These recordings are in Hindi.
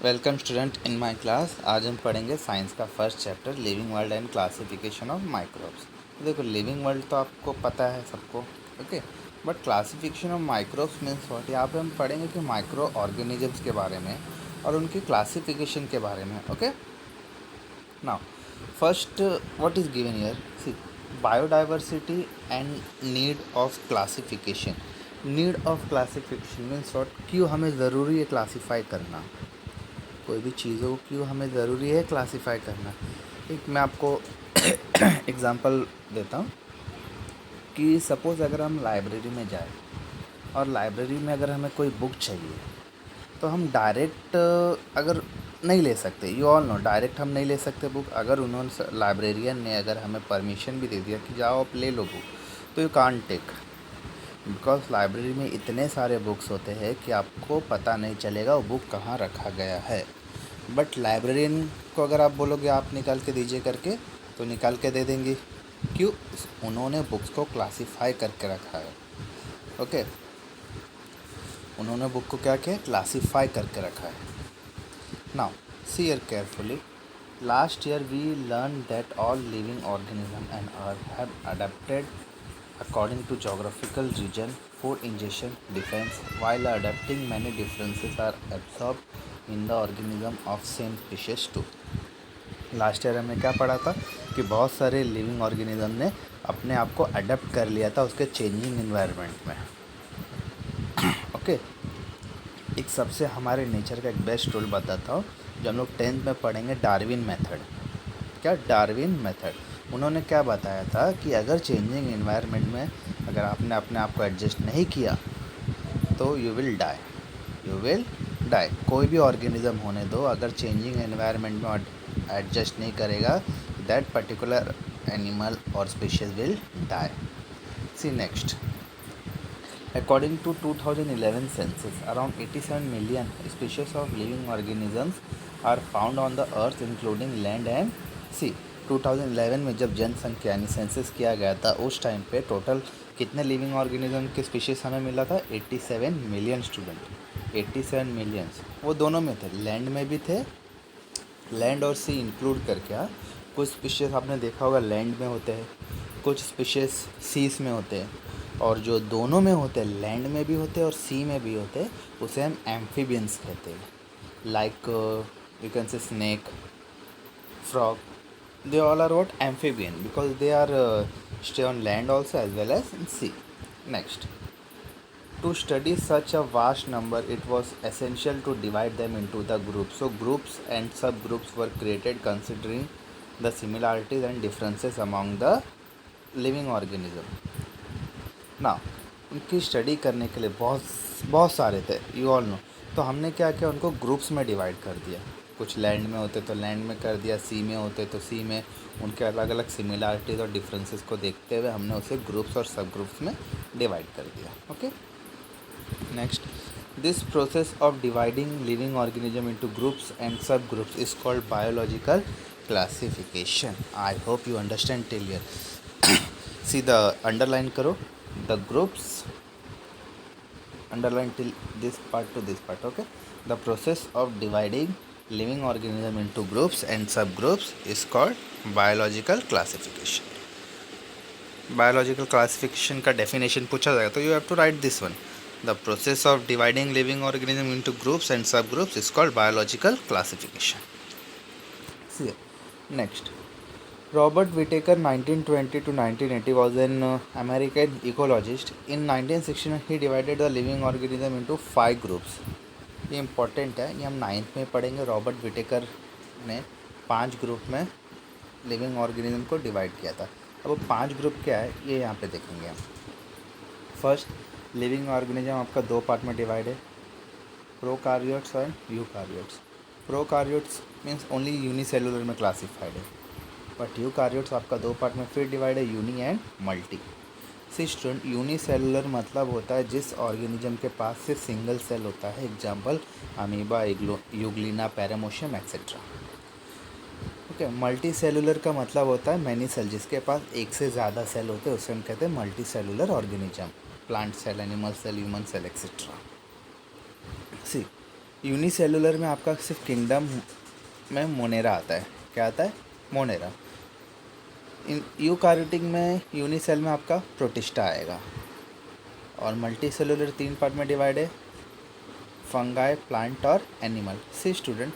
Welcome student in my class. आज हम पढ़ेंगे साइंस का first chapter living world and classification of microbes. देखो, लिविंग वर्ल्ड तो आपको पता है सबको, okay. But classification of microbes means what. यहाँ पे हम पढ़ेंगे कि माइक्रो ऑर्गेनिजम्स के बारे में और उनकी क्लासिफिकेशन के बारे में, okay. Now first what is given here, see biodiversity and need of classification. Need of classification means what, क्यों हमें ज़रूरी है क्लासीफाई करना, कोई भी चीज़ों को क्यों हमें ज़रूरी है क्लासीफाई करना। एक मैं आपको एग्ज़ाम्पल देता हूँ कि सपोज़ अगर हम लाइब्रेरी में जाए और लाइब्रेरी में अगर हमें कोई बुक चाहिए तो हम डायरेक्ट अगर नहीं ले सकते, यू ऑल नो, डायरेक्ट हम नहीं ले सकते बुक। अगर उन्होंने लाइब्रेरियन ने अगर हमें परमिशन भी दे दिया कि जाओ आप ले लो बुक, तो you can't take, because library में इतने सारे बुक्स होते हैं कि आपको पता नहीं चलेगा वो बुक कहाँ रखा गया है। बट लाइब्रेरियन को अगर आप बोलोगे आप निकाल के दीजिए करके, तो निकाल के दे देंगे। क्यों? उन्होंने बुक्स को क्लासीफाई करके रखा है, ओके। उन्होंने बुक को क्या किया, क्लासीफाई करके रखा है। Now see here carefully, last year we learn that all living organism and earth have adapted according to geographical region for ingestion defense, while adapting many differences are absorbed in the organism of same species too. Last year हमने क्या पढ़ा था कि बहुत सारे लिविंग ऑर्गेनिज्म ने अपने आप को अडेप्ट कर लिया था उसके चेंजिंग इन्वायरमेंट में, ओके। एक सबसे हमारे नेचर का एक बेस्ट टूल बताता हूँ जो हम लोग 10th में पढ़ेंगे, डार्विन मेथड। क्या? Darwin method. उन्होंने क्या बताया था कि अगर चेंजिंग इन्वायरमेंट में अगर आपने अपने आप को एडजस्ट नहीं किया तो you will die, you will die. कोई भी ऑर्गेनिज्म होने दो, अगर चेंजिंग एनवायरनमेंट में एडजस्ट नहीं करेगा, दैट पर्टिकुलर एनिमल और species will die. See next, according to 2011 census, around 87 million species of living organisms are found on the earth including land and sea. 2011 में जब जनसंख्या यानी सेंसस किया गया था उस टाइम पे टोटल कितने लिविंग ऑर्गेनिज्म के स्पीशीज़ हमें मिला था? 87 मिलियन स्टूडेंट, 87 मिलियंस। वो दोनों में थे, लैंड में भी थे, लैंड और सी इंक्लूड करके। हाँ, कुछ स्पीशीज़ आपने देखा होगा लैंड में होते हैं, कुछ स्पीशीज़ सीस में होते हैं, और जो दोनों में होते हैं, लैंड में भी होते हैं और सी में भी होते हैं, उसे हम एम्फीबियंस कहते हैं। Like you can say snake, frog, they all are what? Amphibian, because they are stay on land also as well as in sea. Next, to study such a vast number it was essential to divide them into the groups. So groups and subgroups were created considering the similarities and differences among the living organism. Now उनकी स्टडी करने के लिए बहुत बहुत सारे थे, यू ऑल नो। तो हमने क्या किया, उनको ग्रुप्स में डिवाइड कर दिया। कुछ लैंड में होते तो लैंड में कर दिया, सी में होते तो सी में। उनके अलग अलग सिमिलरिटीज़ और डिफरेंसेस को देखते हुए हमने उसे ग्रुप्स और सब ग्रुप्स में डिवाइड कर दिया, okay. Next, this process of dividing living organism into groups and sub groups is called biological classification. I hope you understand till here. See the underline करो the groups, underline till this part to this part, okay. The process of dividing living organism into groups and subgroups is called biological classification. Biological classification का definition पूछा जाएगा तो you have to write this one. The process of dividing living organism into groups and subgroups is called biological classification. See, next, Robert Whittaker 1920 to 1980 was an American ecologist. In 1969 he divided the living organism into 5 groups. ये इम्पॉर्टेंट है, ये हम 9th में पढ़ेंगे। रॉबर्ट विटेकर ने 5 ग्रुप में लिविंग ऑर्गेनिज्म को डिवाइड किया था। अब वो 5 ग्रुप क्या है ये यहाँ पे देखेंगे हम। फर्स्ट, लिविंग ऑर्गेनिज्म आपका 2 पार्ट में डिवाइड है, प्रोकार्योट्स और eukaryotes. Prokaryotes means only unicellular में क्लासीफाइड है, बट यूकार्योट्स आपका 2 पार्ट में फिर डिवाइड है, uni and multi. See student, unicellular मतलब होता है जिस ऑर्गेनिज्म के पास सिर्फ सिंगल सेल होता है, example amoeba, euglena, paramecium et cetera, okay. Multi cellular का मतलब होता है मैनी सेल, जिसके पास एक से ज़्यादा सेल होते हैं उसे हम कहते हैं multi cellular organism, plant cell, animal cell, human cell et cetera. See unicellular में आपका सिर्फ किंगडम में मोनेरा आता है। क्या आता है? मोनेरा। इन यूकारियोटिक में यूनिसेल में आपका प्रोटिस्टा आएगा। और मल्टी सेलुलर 3 पार्ट में डिवाइड है, फंगाई, प्लांट और animal. See student,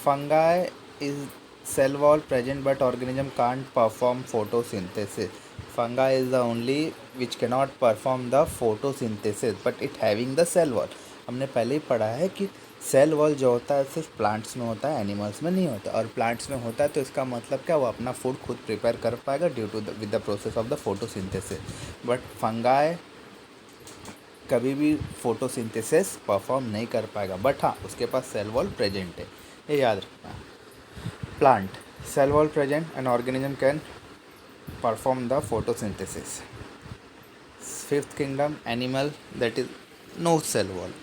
fungi is cell wall present but organism can't perform photosynthesis. Fungi is the only which cannot perform the photosynthesis but it having the cell wall. हमने पहले ही पढ़ा है कि सेल वॉल जो होता है सिर्फ प्लांट्स में होता है, एनिमल्स में नहीं होता। और प्लांट्स में होता है तो इसका मतलब क्या, वो अपना फूड खुद प्रिपेयर कर पाएगा due to with the process of the photosynthesis. But fungi कभी भी फोटोसिंथेसिस परफॉर्म नहीं कर पाएगा, बट हाँ उसके पास सेल वॉल प्रेजेंट है, ये याद रखना। Plant, cell wall present, an organism can perform the photosynthesis. Fifth kingdom, animal, that is no cell wall.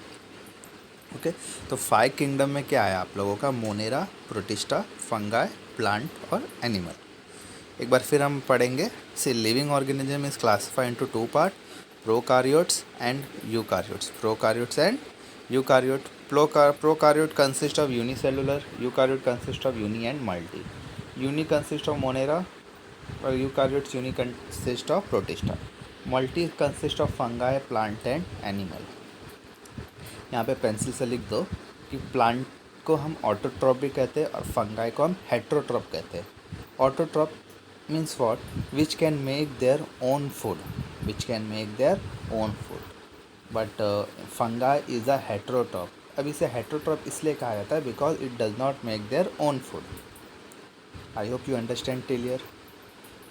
Okay तो 5 किंगडम में क्या है आप लोगों का? मोनेरा, प्रोटिस्टा, फंगाई, प्लांट और एनिमल। एक बार फिर हम पढ़ेंगे। See living organism is classified into 2 part, prokaryotes and eukaryotes. Prokaryotes and eukaryote. Prokaryote consist of unicellular, eukaryote consist of uni and multi. Uni consist of monera और eukaryotes uni consist of protista. Multi consist of fungi, plant and animal. यहाँ पे पेंसिल से लिख दो कि प्लांट को हम ऑटोट्रॉप भी कहते हैं और फंगाई को हम हेट्रोट्रॉप कहते हैं। Autotroph means what? Which can make their own food, which can make their own food. But fungi is a heterotroph. अब इसे हेट्रोट्रॉप इसलिए कहा जाता है because it does not make their own food. I hope you understand clear.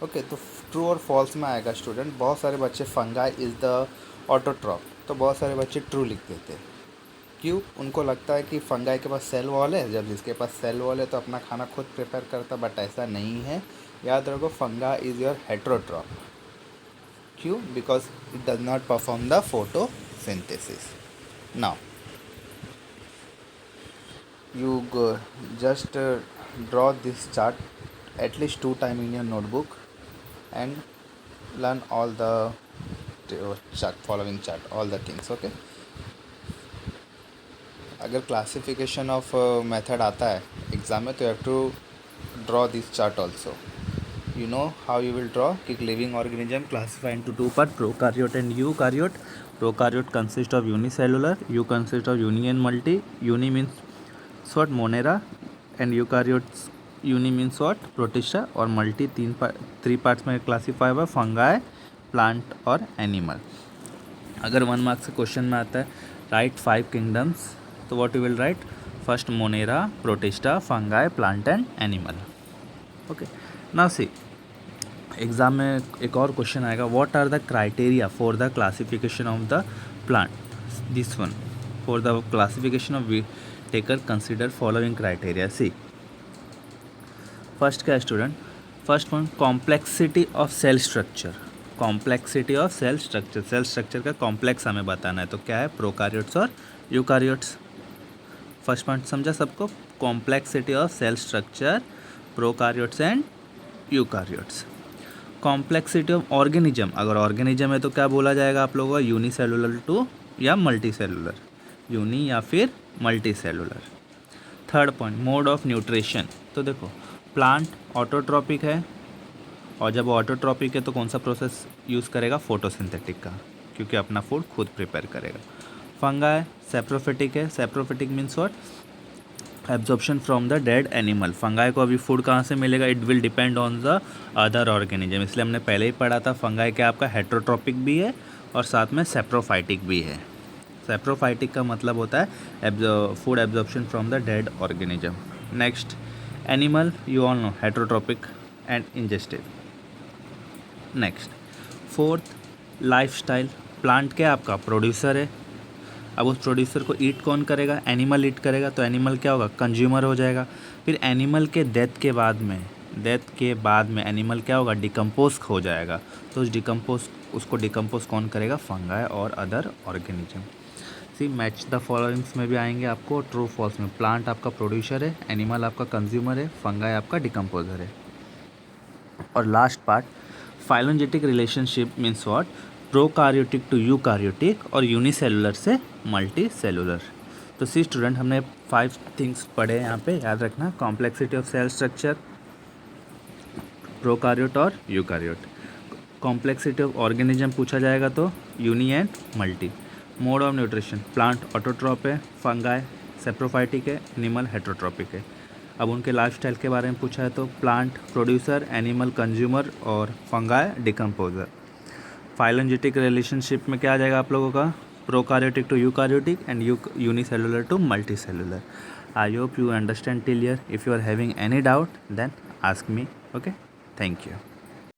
Okay तो ट्रू और फॉल्स में आएगा स्टूडेंट। बहुत सारे बच्चे फंगाई इज़ द ऑटोट्रॉप, तो बहुत सारे बच्चे ट्रू लिख देते। क्यों? उनको लगता है कि फंगाई के पास सेल वॉल है, जब जिसके पास सेल वॉल है तो अपना खाना खुद प्रिपेयर करता, बट ऐसा नहीं है। याद रखो फंगाई इज़ योर हेट्रोट्रॉप। क्यों? Because it does not perform the photosynthesis. Now you just draw this chart at least 2 times in your notebook and learn all the following chart, all the things. Okay, अगर क्लासिफिकेशन ऑफ मेथड आता है एग्जाम में तो you have to draw this chart also. You know how you will draw? कि living organism classified into 2 parts, prokaryote and eukaryote. Prokaryote consist of unicellular, you consist of uni and multi. Uni means what? Monera. And eukaryotes uni means what? Protista. और multi 3 parts में classify हुआ, fungi, plant और animal. अगर 1 मार्क्स से क्वेश्चन में आता है राइट 5 किंगडम्स, तो what you will write? First Monera, protista, fungi, plant and animal. Okay now see exam में एक और क्वेश्चन आएगा, what are the criteria for the classification of the plant? This one for the classification of we taker consider following criteria. See first क्या है student? First one complexity of cell structure. Complexity of cell structure, cell structure का कॉम्प्लेक्स हमें बताना है, तो क्या है? प्रोकारियोट्स और यूकारियोट्स. फर्स्ट पॉइंट समझा सबको? Complexity of cell structure, prokaryotes and eukaryotes. Complexity of organism, अगर ऑर्गेनिज्म है तो क्या बोला जाएगा आप लोगों का? यूनिसेलुलर टू या मल्टी सेलुलर, यूनी या फिर multi cellular. Third point mode of nutrition. तो देखो प्लांट ऑटोट्रॉपिक है, और जब ऑटोट्रॉपिक है तो कौन सा प्रोसेस यूज़ करेगा? फोटोसिंथेटिक का, क्योंकि अपना फूड खुद प्रिपेयर करेगा. फंगाई सेप्रोफिटिक है. Saprophytic means what? Absorption from the dead animal. Fungi को अभी फूड कहाँ से मिलेगा? It will depend on the other organism. इसलिए हमने पहले ही पढ़ा था फंगाई क्या आपका हेट्रोट्रॉपिक भी है और साथ में सेप्रोफाइटिक भी है. सेप्रोफाइटिक का मतलब होता है food absorption from the dead organism. Next animal, you all know heterotrophic and ingestive. Next fourth lifestyle. Plant क्या आपका? प्रोड्यूसर है. अब उस प्रोड्यूसर को ईट कौन करेगा? एनिमल ईट करेगा, तो एनिमल क्या होगा? कंज्यूमर हो जाएगा. फिर एनिमल के डेथ के बाद में एनिमल क्या होगा? डिकम्पोज हो जाएगा. तो उसको डिकम्पोज कौन करेगा? फंगाई और other organism. See match the followings में भी आएंगे आपको ट्रू फॉल्स में. प्लांट आपका प्रोड्यूसर है, एनिमल आपका कंज्यूमर है, फंगाई आपका डिकम्पोजर है. और last part phylogenetic relationship means what? Prokaryotic to eukaryotic और यूनिसेलुलर से मल्टी सेलुलर. तो तो सी स्टूडेंट, हमने 5 थिंग्स पढ़े यहाँ पे, याद रखना। Complexity of cell structure, prokaryote और यूकार्योट। कॉम्प्लेक्सिटी ऑफ ऑर्गेनिज्म पूछा जाएगा तो uni and multi. Mode of nutrition, plant autotroph है, फंगाई सेप्रोफाइटिक है, एनिमल हेट्रोट्रॉपिक है। अब उनके लाइफस्टाइल के बारे में पूछा है तो प्लांट प्रोड्यूसर, एनिमल कंज्यूमर और फंगाई डिकम्पोजर। फाइलोजेनेटिक रिलेशनशिप में क्या आ जाएगा आप लोगों का, prokaryotic to eukaryotic and unicellular to multicellular. I hope you understand till here. If you are having any doubt, then ask me. Okay, thank you.